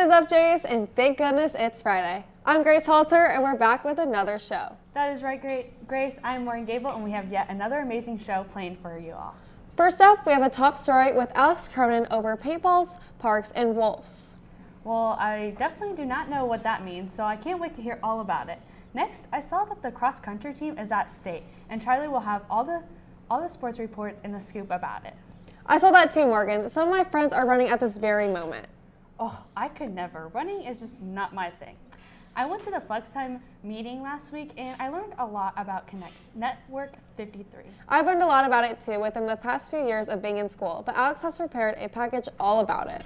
is up, Jace? And thank goodness it's Friday. I'm Grace Halter, and we're back with another show. That is right, Grace. I'm Morgan Gable, and we have yet another amazing show planned for you all. First up, we have a top story with Alex Cronin over paintballs, parks, and wolves. Well, I definitely do not know what that means, so I can't wait to hear all about it. Next, I saw that the cross-country team is at state, and Charlie will have all the sports reports and the scoop about it. I saw that too, Morgan. Some of my friends are running at this very moment. Oh, I could never. Running is just not my thing. I went to the Flex Time meeting last week, and I learned a lot about Network 53. I've learned a lot about it too within the past few years of being in school, but Alex has prepared a package all about it.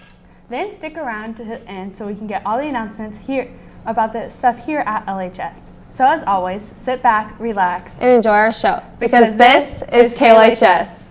Then stick around to the end so we can get all the announcements here about the stuff here at LHS. So as always, sit back, relax, and enjoy our show, because this is KLHS.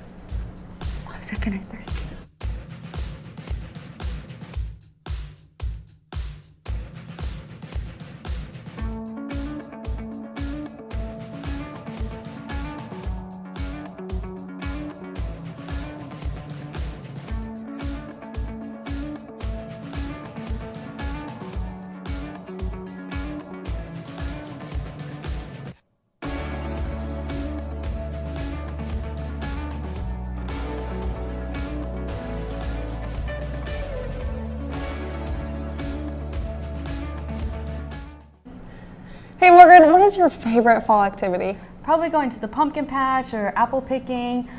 Hey Morgan, what is your favorite fall activity? Probably going to the pumpkin patch or apple picking.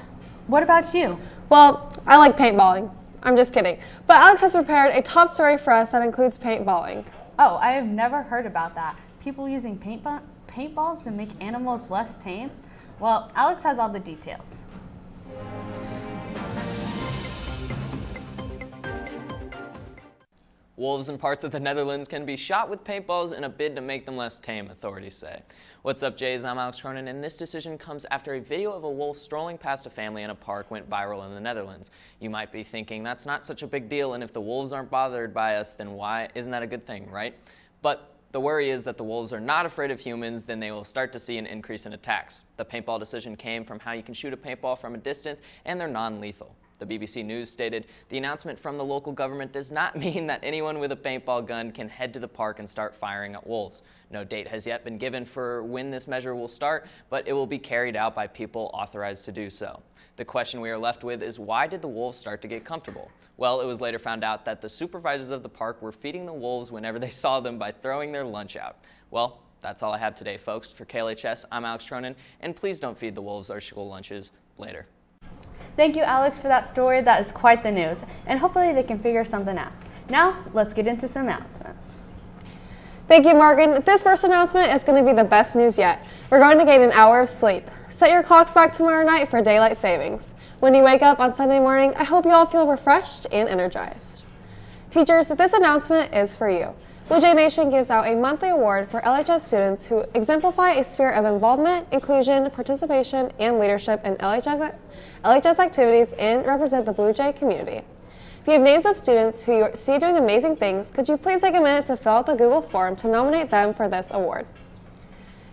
What about you? Well, I like paintballing. I'm just kidding. But Alex has prepared a top story for us that includes paintballing. Oh, I have never heard about that. People using paintballs to make animals less tame? Well, Alex has all the details. Wolves in parts of the Netherlands can be shot with paintballs in a bid to make them less tame, authorities say. What's up, Jays? I'm Alex Cronin, and this decision comes after a video of a wolf strolling past a family in a park went viral in the Netherlands. You might be thinking that's not such a big deal, and if the wolves aren't bothered by us, then why isn't that a good thing, right? But the worry is that the wolves are not afraid of humans, then they will start to see an increase in attacks. The paintball decision came from how you can shoot a paintball from a distance, and they're non-lethal. The BBC News stated, the announcement from the local government does not mean that anyone with a paintball gun can head to the park and start firing at wolves. No date has yet been given for when this measure will start, but it will be carried out by people authorized to do so. The question we are left with is, why did the wolves start to get comfortable? Well, it was later found out that the supervisors of the park were feeding the wolves whenever they saw them by throwing their lunch out. Well, that's all I have today, folks. For KLHS, I'm Alex Cronin, and please don't feed the wolves our school lunches later. Thank you, Alex, for that story. That is quite the news, and hopefully they can figure something out. Now, let's get into some announcements. Thank you, Morgan. This first announcement is going to be the best news yet. We're going to gain an hour of sleep. Set your clocks back tomorrow night for daylight savings. When you wake up on Sunday morning, I hope you all feel refreshed and energized. Teachers, this announcement is for you. Blue Jay Nation gives out a monthly award for LHS students who exemplify a spirit of involvement, inclusion, participation, and leadership in LHS activities and represent the Blue Jay community. If you have names of students who you see doing amazing things, could you please take a minute to fill out the Google form to nominate them for this award?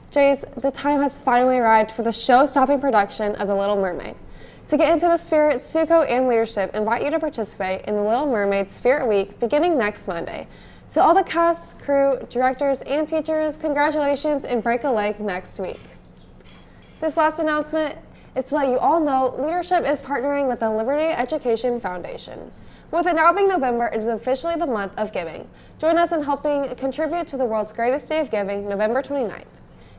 Jays, the time has finally arrived for the show-stopping production of The Little Mermaid. To get into the spirit, Suko and leadership invite you to participate in the Little Mermaid Spirit Week beginning next Monday. To all the cast, crew, directors, and teachers, congratulations and break a leg next week. This last announcement is to let you all know leadership is partnering with the Liberty Education Foundation. With it now being November, it is officially the month of giving. Join us in helping contribute to the world's greatest day of giving, November 29th.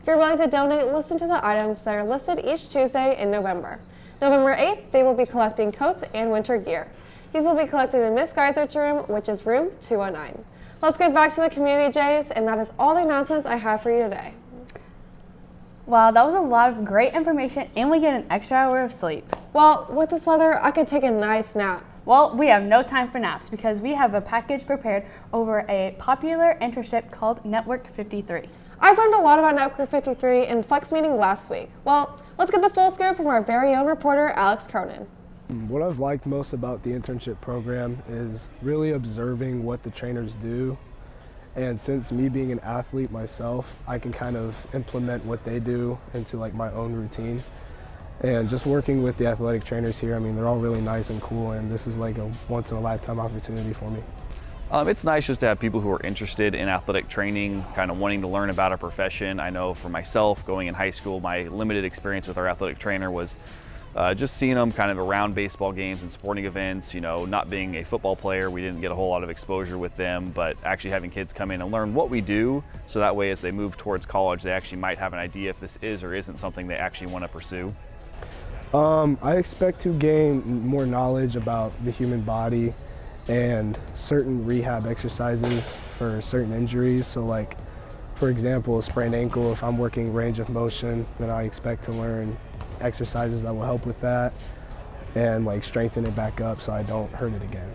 If you're willing to donate, listen to the items that are listed each Tuesday in November. November 8th, they will be collecting coats and winter gear. These will be collected in Miss Geisert's room, which is room 209. Let's get back to the community, Jays, and that is all the announcements I have for you today. Wow, that was a lot of great information, and we get an extra hour of sleep. Well, with this weather, I could take a nice nap. Well, we have no time for naps because we have a package prepared over a popular internship called Network 53. I've learned a lot about Network 53 in Flex meeting last week. Well, let's get the full scoop from our very own reporter, Alex Cronin. What I've liked most about the internship program is really observing what the trainers do. And since me being an athlete myself, I can kind of implement what they do into like my own routine. And just working with the athletic trainers here, I mean, they're all really nice and cool, and this is like a once-in-a-lifetime opportunity for me. It's nice just to have people who are interested in athletic training, kind of wanting to learn about a profession. I know for myself, going in high school, my limited experience with our athletic trainer was just seeing them kind of around baseball games and sporting events. You know, not being a football player, we didn't get a whole lot of exposure with them, but actually having kids come in and learn what we do, so that way as they move towards college, they actually might have an idea if this is or isn't something they actually want to pursue. I expect to gain more knowledge about the human body and certain rehab exercises for certain injuries. So like, for example, a sprained ankle, if I'm working range of motion, then I expect to learn exercises that will help with that and like strengthen it back up so I don't hurt it again.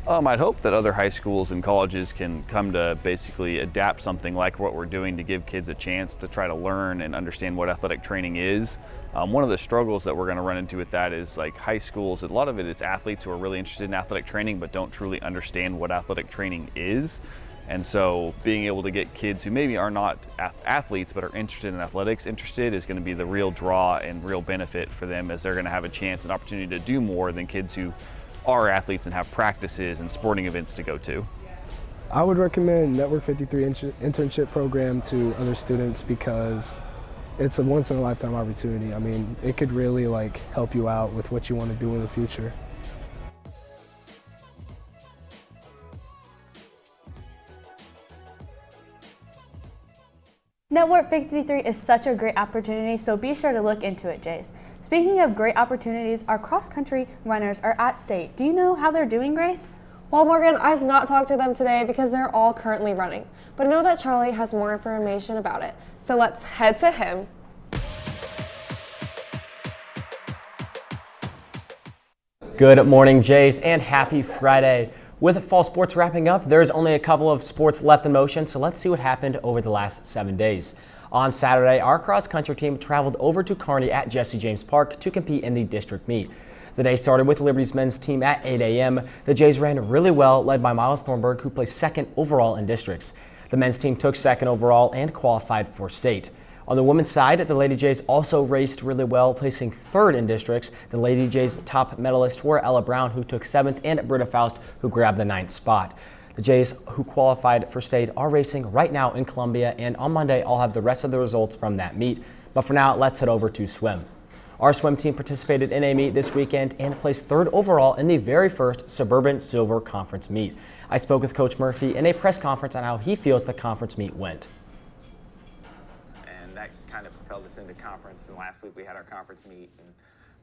I'd hope that other high schools and colleges can come to basically adapt something like what we're doing to give kids a chance to try to learn and understand what athletic training is. One of the struggles that we're going to run into with that is like high schools, a lot of it is athletes who are really interested in athletic training but don't truly understand what athletic training is. And so being able to get kids who maybe are not athletes but are interested in athletics is going to be the real draw and real benefit for them, as they're going to have a chance and opportunity to do more than kids who are athletes and have practices and sporting events to go to. I would recommend Network 53 internship program to other students because it's a once in a lifetime opportunity. I mean, it could really like help you out with what you want to do in the future. Network 53 is such a great opportunity, so be sure to look into it, Jace. Speaking of great opportunities, our cross-country runners are at state. Do you know how they're doing, Grace? Well, Morgan, I've not talked to them today because they're all currently running, but I know that Charlie has more information about it. So let's head to him. Good morning, Jace, and happy Friday. With fall sports wrapping up, there's only a couple of sports left in motion, so let's see what happened over the last 7 days. On Saturday, our cross-country team traveled over to Kearney at Jesse James Park to compete in the district meet. The day started with Liberty's men's team at 8 a.m. The Jays ran really well, led by Miles Thornburg, who placed second overall in districts. The men's team took second overall and qualified for state. On the women's side, the Lady Jays also raced really well, placing third in districts. The Lady Jays' top medalists were Ella Brown, who took seventh, and Britta Faust, who grabbed the ninth spot. The Jays, who qualified for state, are racing right now in Columbia, and on Monday, I'll have the rest of the results from that meet. But for now, let's head over to swim. Our swim team participated in a meet this weekend and placed third overall in the very first Suburban Silver Conference meet. I spoke with Coach Murphy in a press conference on how he feels the conference meet went. That kind of propelled us into conference. And last week we had our conference meet, and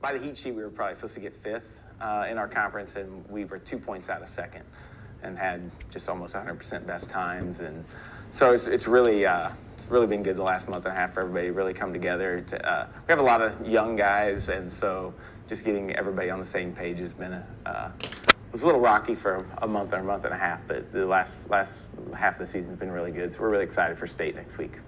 by the heat sheet we were probably supposed to get fifth in our conference, and we were 2 points out of second and had just almost 100% best times. And so it's really been good the last month and a half for everybody to really come together. We have a lot of young guys, and so just getting everybody on the same page has been it was a little rocky for a month and a half, but the last half of the season's been really good. So we're really excited for state next week.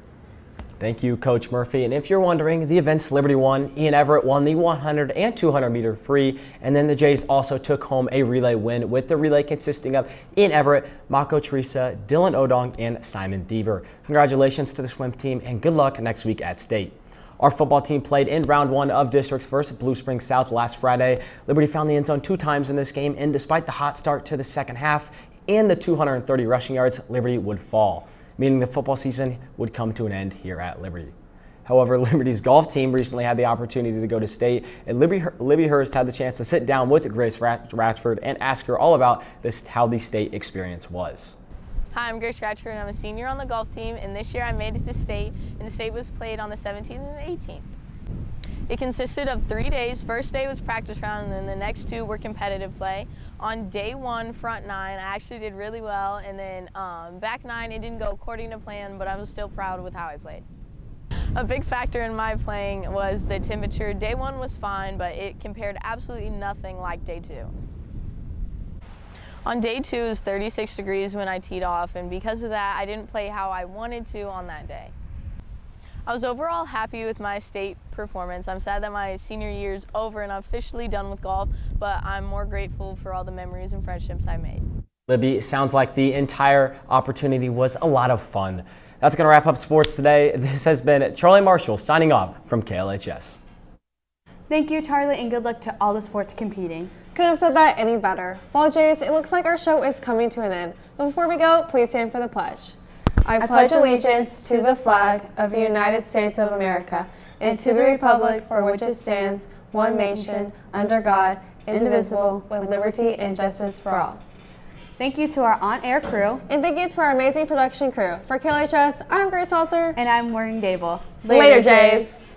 Thank you, Coach Murphy. And if you're wondering, the events Liberty won. Ian Everett won the 100 and 200 meter free. And then the Jays also took home a relay win, with the relay consisting of Ian Everett, Mako Teresa, Dylan Odong, and Simon Deaver. Congratulations to the swim team and good luck next week at state. Our football team played in round one of districts versus Blue Springs South last Friday. Liberty found the end zone 2 times in this game, and despite the hot start to the second half and the 230 rushing yards, Liberty would fall, meaning the football season would come to an end here at Liberty. However, Liberty's golf team recently had the opportunity to go to state, and Libby Hurst had the chance to sit down with Grace Ratchford and ask her all about how the state experience was. Hi, I'm Grace Ratchford, and I'm a senior on the golf team, and this year I made it to state, and the state was played on the 17th and the 18th. It consisted of 3 days. First day was practice round, and then the next 2 were competitive play. On day 1, front 9, I actually did really well, and then back 9, it didn't go according to plan, but I was still proud with how I played. A big factor in my playing was the temperature. Day 1 was fine, but it compared absolutely nothing like day 2. On day 2, it was 36 degrees when I teed off, and because of that, I didn't play how I wanted to on that day. I was overall happy with my state performance. I'm sad that my senior year is over and I'm officially done with golf, but I'm more grateful for all the memories and friendships I made. Libby, it sounds like the entire opportunity was a lot of fun. That's going to wrap up sports today. This has been Charlie Marshall signing off from KLHS. Thank you, Charlie, and good luck to all the sports competing. Couldn't have said that any better. Well, Jays, it looks like our show is coming to an end. But before we go, please stand for the pledge. I pledge allegiance to the flag of the United States of America and to the republic for which it stands, one nation, under God, indivisible, with liberty and justice for all. Thank you to our on-air crew. And thank you to our amazing production crew. For KLHS, I'm Grace Halter. And I'm Maureen Dable. Later, Jays.